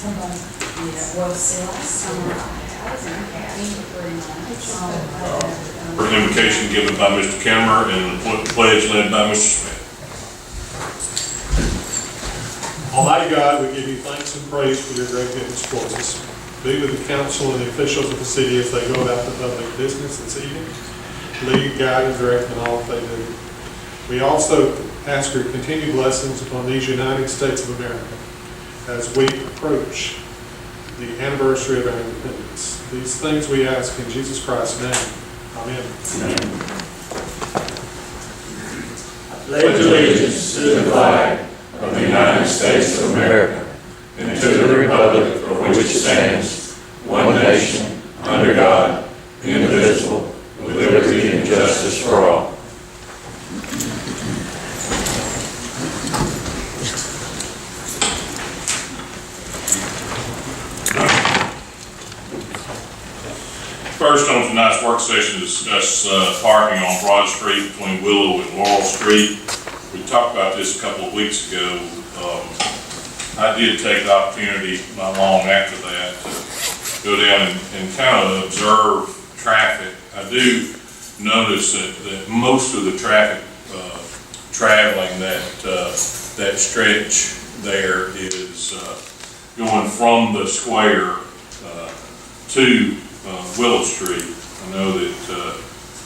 Yeah, well, see, last summer, I was in the academy for 3 months. For invocation given by Mr. Kimmer and the pledge led by Mr. Smith. Almighty God, we give you thanks and praise for your great goodness towards us. Be with the council and the officials of the city as they go about the public business this evening. Lead, guide, and direct in all that they do. We also ask your continued blessings upon these United States of America as we approach the anniversary of our independence. These things we ask in Jesus Christ's name. Amen. Pledge allegiance to the flag of the United States of America and to the republic for which it stands, one nation, under God, indivisible, with liberty and justice for all. First on tonight's work session, discuss parking on Broad Street between Willow and Laurel Street. We talked about this a couple of weeks ago. I did take the opportunity not long after that to go down and kind of observe traffic. I do notice that most of the traffic traveling that stretch there is going from the square to Willow Street. I know that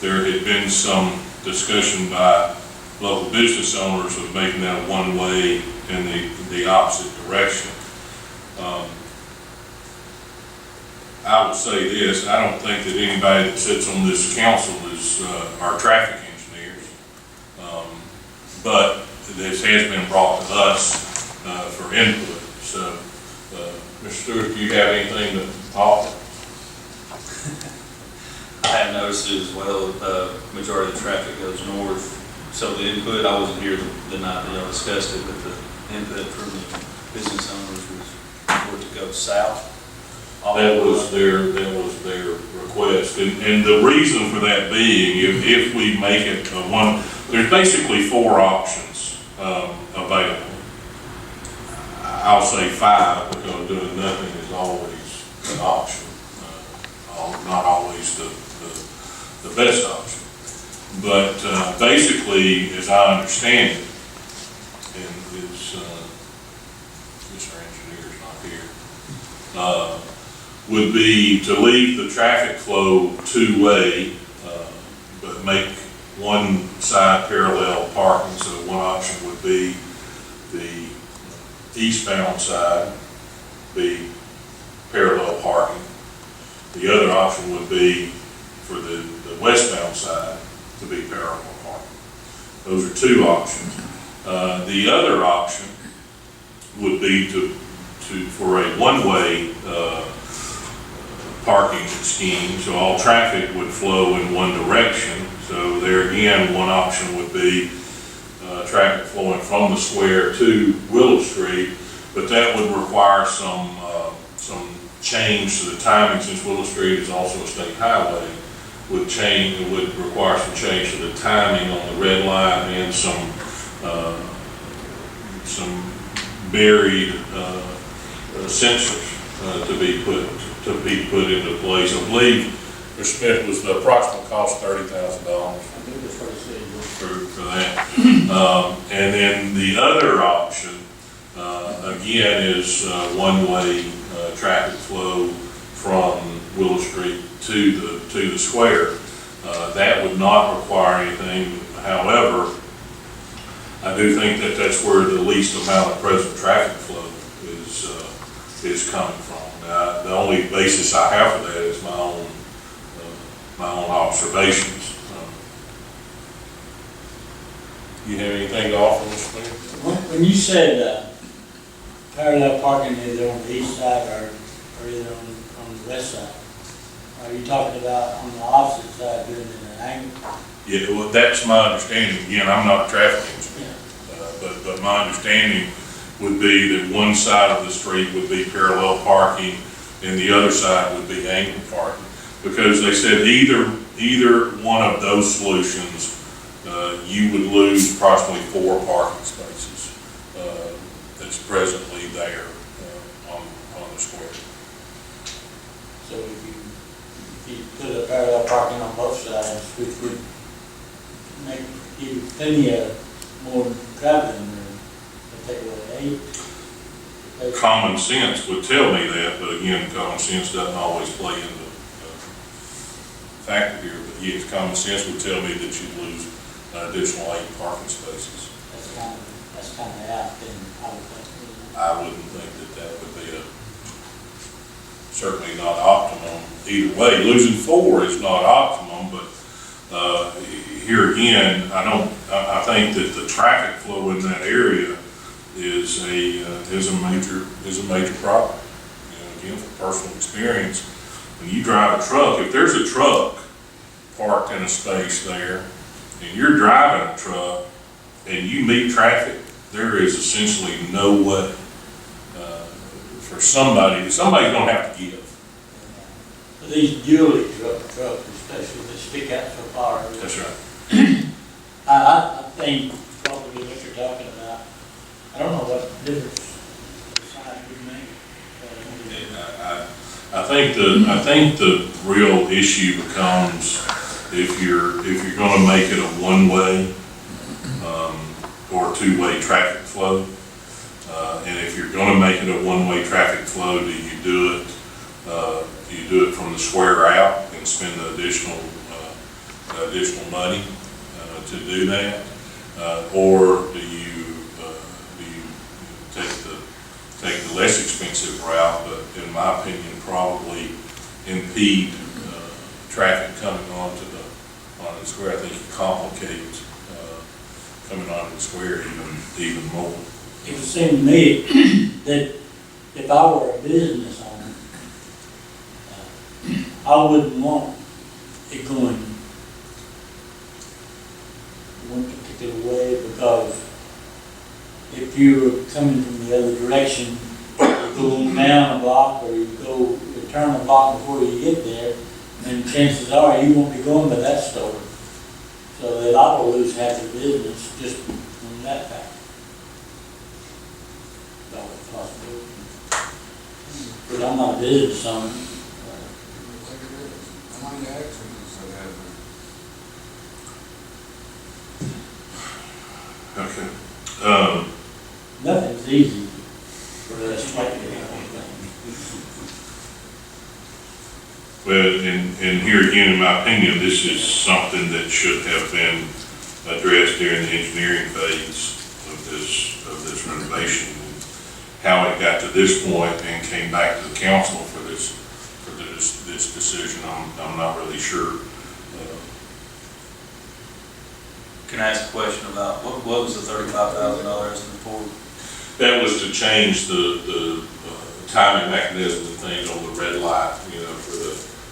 there had been some discussion by local business owners of making that a one-way in the opposite direction. I will say this, I don't think that anybody that sits on this council is our traffic engineers, but this has been brought to us for input. So, Mr. Stewart, do you have anything to offer? I have noticed it as well, majority of the traffic goes north. So the input, I wasn't here the night that y'all discussed it, but the input from the business owners was for it to go south. That was their request. And the reason for that being, if we make it one, there's basically 4 options available. I'll say 5 because doing nothing is always an option. Not always the best option. But basically, as I understand it, and Mr. Engineer's not here, would be to leave the traffic flow 2-way, but make one side parallel parking. So one option would be the eastbound side be parallel parking. The other option would be for the westbound side to be parallel parking. Those are 2 options. The other option would be for a one-way parking scheme, so all traffic would flow in one direction. So there again, one option would be traffic flowing from the square to Willow Street, but that would require some change to the timing, since Willow Street is also a state highway. Would require some change to the timing on the red light and some buried sensors to be put into place. I believe Mr. Smith was the approximate cost $30,000 for that. And then the other option again is one-way traffic flow from Willow Street to the square. That would not require anything. However, I do think that that's where the least amount of present traffic flow is coming from. Now, the only basis I have for that is my own observations. You have anything to offer, Mr. Smith? When you said parallel parking either on the east side or either on the west side, are you talking about on the opposite side doing it in an angle? Yeah, well, that's my understanding. Again, I'm not a traffic engineer, but my understanding would be that one side of the street would be parallel parking and the other side would be angle parking. Because they said either one of those solutions, you would lose approximately 4 parking spaces that's presently there on the to the parallel parking on both sides, which would make, give plenty of more traveling room. Take away 8. Common sense would tell me that, but again, common sense doesn't always play into factor here. But yes, common sense would tell me that you'd lose an additional 8 parking spaces. That's kind of out, then I would think. I wouldn't think that that would be certainly not optimum either way. Losing 4 is not optimum, but here again, I think that the traffic flow in that area is a major problem. You know, again, from personal experience, when you drive a truck, if there's a truck parked in a space there, and you're driving a truck, and you meet traffic, there is essentially no way for somebody's gonna have to give. But these dually trucks, especially, they stick out so far. That's right. I think probably what you're talking about, I don't know what difference the size would make. I think the real issue becomes if you're gonna make it a one-way, or two-way traffic flow. And if you're gonna make it a one-way traffic flow, do you do it from the square out and spend the additional money, to do that? Or do you take the less expensive route, but in my opinion, probably impede, traffic coming onto the square? I think it complicates, coming onto the square even more. It would seem to me that if I were a business owner, I wouldn't want it going one particular way, because if you're coming from the other direction, you go down a block or you turn a block before you get there, then chances are you won't be going by that store. So that I will lose half the business just from that fact. But I'm not a business owner. How many accidents have happened? Okay. Nothing's easy for us to make it. Well, and here again, in my opinion, this is something that should have been addressed during the engineering phase of this renovation. How it got to this point and came back to the council for this decision, I'm not really sure. Can I ask a question about, what was the $35,000 estimate for? That was to change the timing mechanism and things on the red light, you know,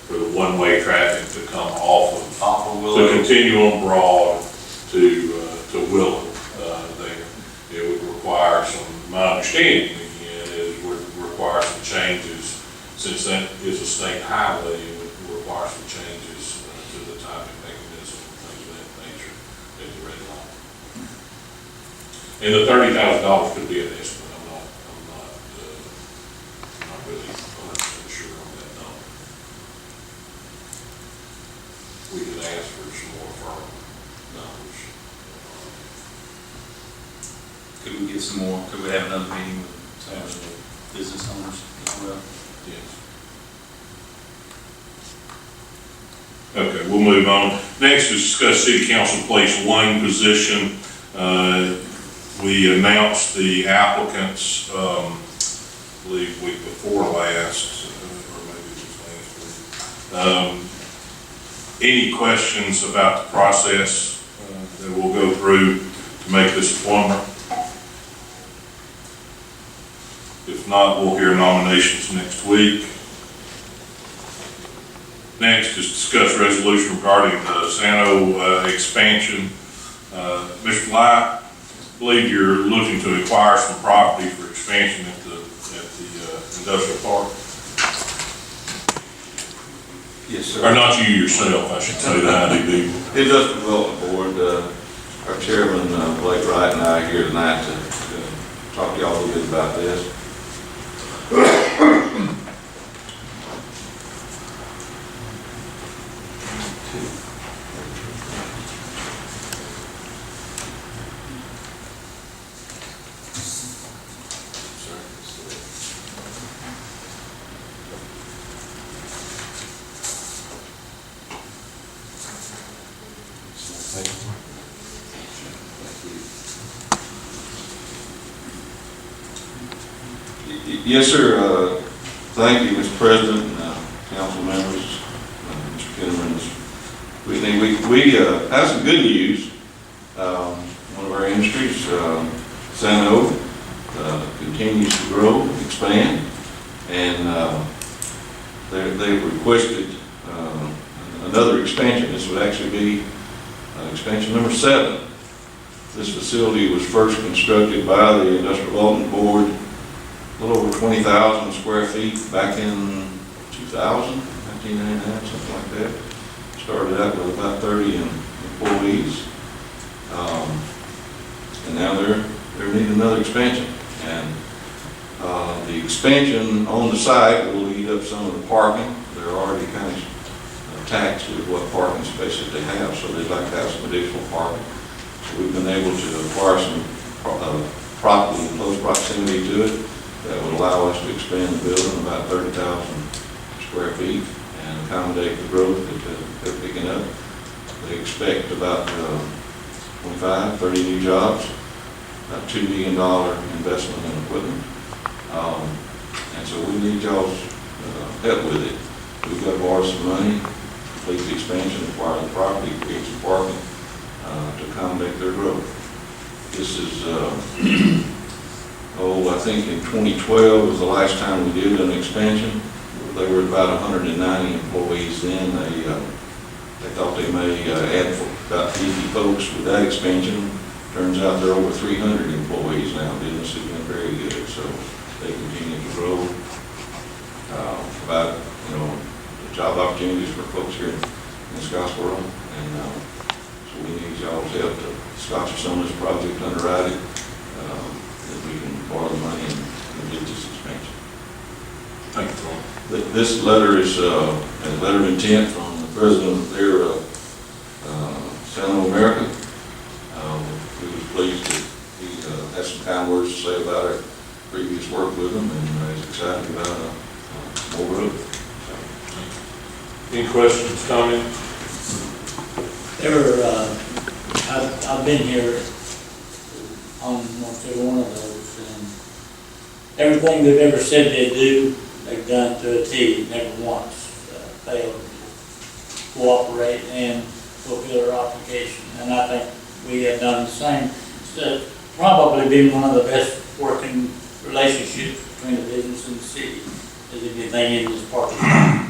for the one-way traffic to come off of Willow? To continue on Broad to Willow, there. It would require my understanding again, is would require some changes, since that is a state highway, it would require some changes to the timing mechanism, things of that nature at the red light. And the $30,000 could be an estimate. I'm not really 100% sure on that number. We could ask for some more firm numbers. Could we get some more, could we have another meeting with some of the business owners as well? Yes. Okay, we'll move on. Next is discuss city council place 1 position. We announced the applicants, I believe week before last, or maybe it was last week. Any questions about the process that we'll go through to make this appointment? If not, we'll hear nominations next week. Next is discuss resolution regarding the Sano expansion. Mr. Light, I believe you're looking to acquire some property for expansion at the industrial park. Yes, sir. Or not you yourself, I should say, the IDB. The Industrial Development Board, our chairman, Blake Wright, and I are here tonight to talk to y'all a little bit about this. Yes, sir. Thank you, Mr. President, and council members, Mr. Kinnaman, Mr. Whitney. We have some good news. One of our industries, San Jose, continues to grow, expand, and they've requested another expansion. This would actually be expansion number 7. This facility was first constructed by the Industrial Development Board, a little over 20,000 square feet back in 2000, 1999, something like that. Started out with about 30 employees, and now they're needing another expansion. And the expansion on the site will eat up some of the parking. They're already kind of taxed with what parking spaces they have, so they'd like to have some additional parking. So we've been able to acquire some property in close proximity to it that would allow us to expand the building about 30,000 square feet and accommodate the growth that they're picking up. They expect about 25, 30 new jobs, about $2 million investment in equipment. And so we need y'all's help with it. We've got to borrow some money, complete the expansion, acquire the property, create some parking to accommodate their growth. This is, I think in 2012 was the last time we did an expansion. They were about 190 employees then. They thought they may add about 50 folks with that expansion. Turns out they're over 300 employees now. Business has been very good, so they continue to grow. Provide, job opportunities for folks here in Scottsboro, and so we need y'all's help to sponsor some of this project, underwrite it, that we can borrow the money and get this expansion. Thank you, Tom. This letter is a letter of intent from the president there, San Jose America. We was pleased that he had some kind words to say about our previous work with them, and is excited about more growth. Any questions, comments? I've been here on almost every one of those, and everything they've ever said they do, they've done to a T, never once failed to cooperate and fulfill their obligation. And I think we have done the same. It's probably been one of the best working relationships between the business and the city as anything in this part of town.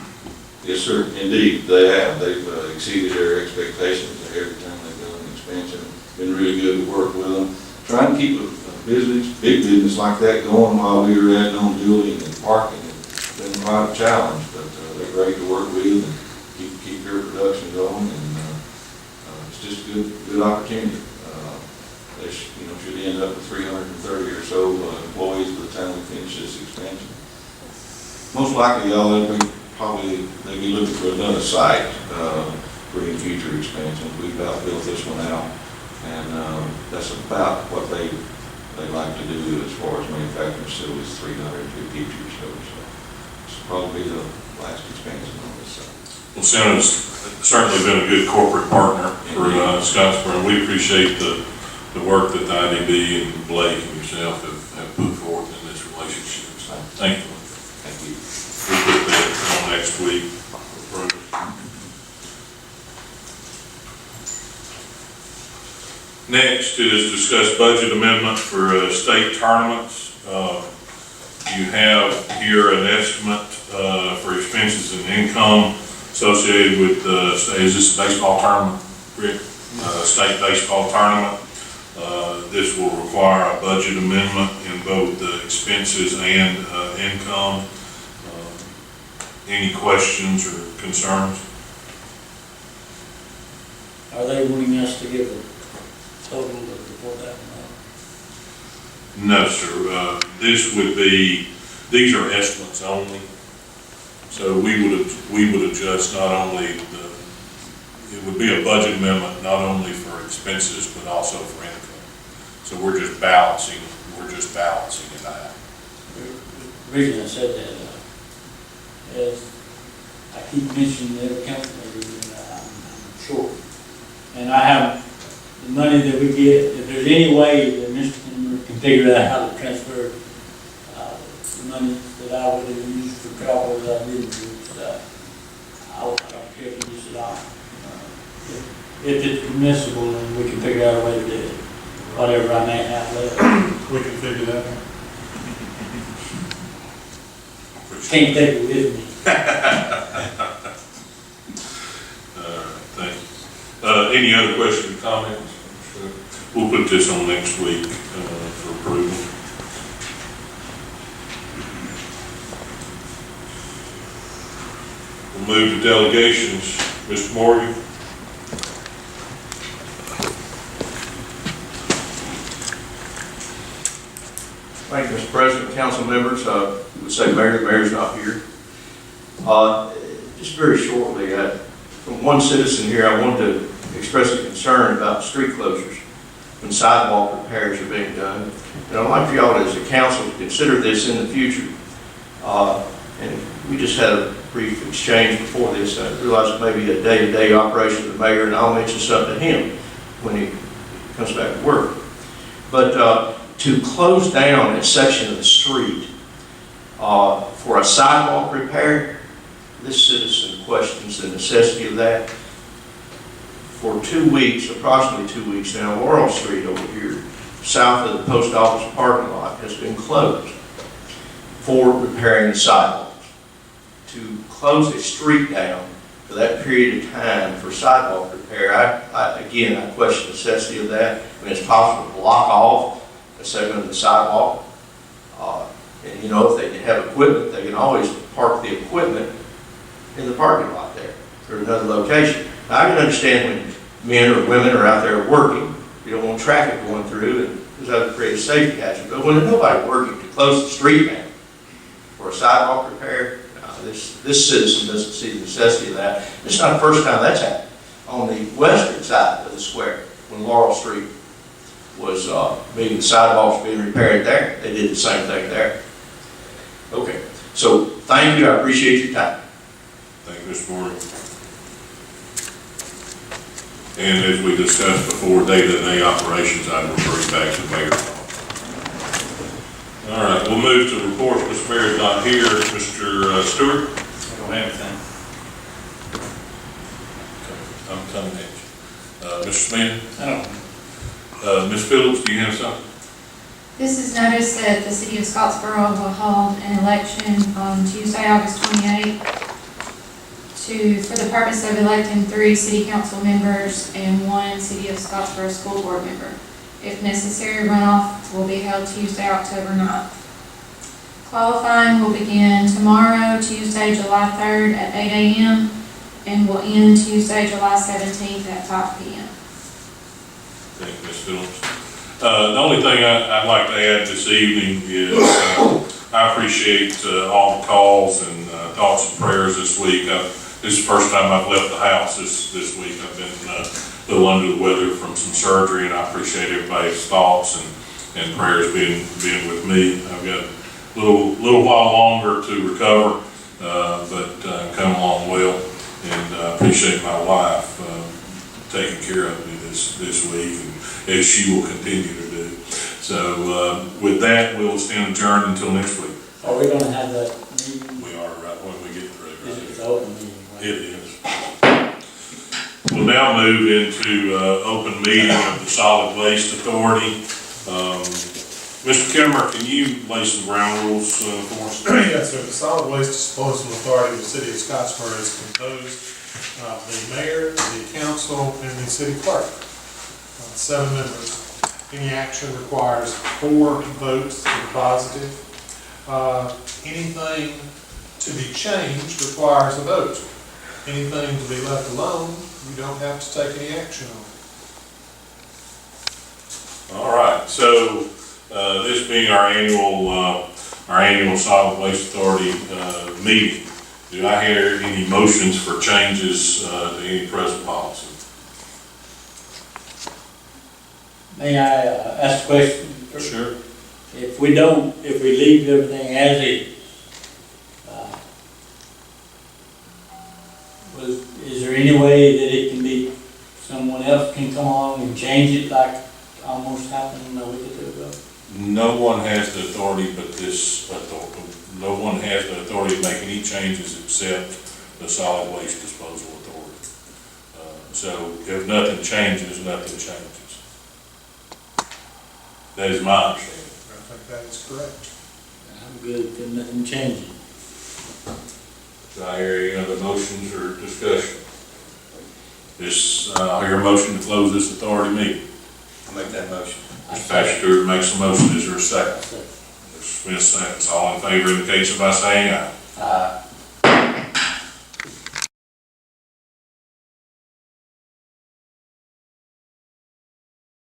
Yes, sir, indeed, they have. They've exceeded their expectations every time they've done an expansion. Been really good to work with them. Trying to keep a business, big business like that going while we were adding on building and parking. It's been quite a challenge, but they're great to work with and keep their production going, and it's just a good opportunity. They should end up with 330 or so employees by the time we finish this expansion. Most likely, y'all, they'll be looking for another site for any future expansions. We've about built this one out, and that's about what they like to do as far as manufacturing facilities, 350 or so. So it's probably the last expansion on this site. Well, Senator's certainly been a good corporate partner for Scottsboro, and we appreciate the work that the IDB and Blake and yourself have put forth in this relationship. So thank you. Thank you. We'll put that on next week. Next is discuss budget amendment for state tournaments. You have here an estimate for expenses and income associated with is this a baseball tournament, Rick? State baseball tournament. This will require a budget amendment in both the expenses and income. Any questions or concerns? Are they wanting us to give a total before that? No, sir. This would be, these are estimates only. So we would adjust not only it would be a budget amendment not only for expenses but also for income. So we're just balancing it out. The reason I said that is I keep mentioning every council meeting that I'm short. And I have the money that we get, if there's any way that Mr. Kimber can figure out how to transfer money that I would have used for travel that I didn't use. I don't care if you use it all. If it's permissible, then we can figure out a way to do it, whatever I may have left. We can figure that out. Can't take it with me. Thank you. Any other questions or comments? Sure. We'll put this on next week for approval. We'll move to delegations. Mr. Morgan? Thank you, Mr. President, council members. I would say the mayor's not here. Just very shortly, from one citizen here, I wanted to express a concern about street closures when sidewalk repairs are being done. And I'd like for y'all as a council to consider this in the future. And we just had a brief exchange before this. I realize it may be a day-to-day operation of the mayor, and I'll mention something to him when he comes back to work. But to close down a section of the street for a sidewalk repair, this citizen questions the necessity of that. For 2 weeks, approximately 2 weeks now, Laurel Street over here, south of the post office parking lot, has been closed for repairing the sidewalks. To close a street down for that period of time for sidewalk repair, I question the necessity of that. When it's possible to block off a segment of the sidewalk. And you know, if they have equipment, they can always park the equipment in the parking lot there or another location. Now, I can understand when men or women are out there working, you don't want traffic going through, and because that would create a safety hazard. But when there's nobody working to close the street down for a sidewalk repair, this citizen doesn't see the necessity of that. It's not the first time that's happened. On the western side of the square, when Laurel Street was the sidewalks being repaired there, they did the same thing there. Okay, so thank you. I appreciate your time. Thank you, Mr. Morgan. And as we discussed before, day-to-day operations, I'd refer you back to the mayor's office. All right, we'll move to reports. Mr. Mayor's not here. Mr. Stewart? I don't have anything. I'm coming at you. Mr. Smith? I don't. Ms. Phillips, do you have something? This is notice that the city of Scottsboro will hold an election on Tuesday, August 28th for the purpose of electing 3 city council members and 1 city of Scottsboro school board member. If necessary, runoff will be held Tuesday, October 9th. Qualifying will begin tomorrow, Tuesday, July 3rd at 8 a.m. and will end Tuesday, July 17th at 5 p.m. Thank you, Ms. Phillips. The only thing I'd like to add this evening is I appreciate all the calls and thoughts and prayers this week. This is the first time I've left the house this week. I've been a little under the weather from some surgery, and I appreciate everybody's thoughts and prayers being with me. I've got a little while longer to recover, but come along well, and I appreciate my wife taking care of me this week, and as she will continue to do. So with that, we'll stand adjourned until next week. Are we gonna have that meeting? We are right when we get through. This is the open meeting, right? It is. We'll now move into open meeting of the Solid Waste Authority. Mr. Kimmer, can you lay some ground rules for us? Yes, sir. The Solid Waste Disposal Authority of the City of Scottsboro is composed of the mayor, the council, and the city clerk. 7 members. Any action requires 4 votes to the positive. Anything to be changed requires a vote. Anything to be left alone, you don't have to take any action on. All right, so this being our annual Solid Waste Authority meeting, do I hear any motions for changes to any present policy? May I ask a question? Sure. If we leave everything as is, is there any way that it can be, someone else can come along and change it like almost happened a week or 2 ago? No one has the authority but this authority, no one has the authority to make any changes except the solid waste disposal authority. So if nothing changes, nothing changes. That is my understanding. I think that is correct. I'm good with nothing changing. Do I hear any other motions or discussion? I hear a motion to close this authority meeting. I'll make that motion. Mr. Pastor makes a motion, is there a second? Ms. Smith seconds, all in favor indicate so by saying aye.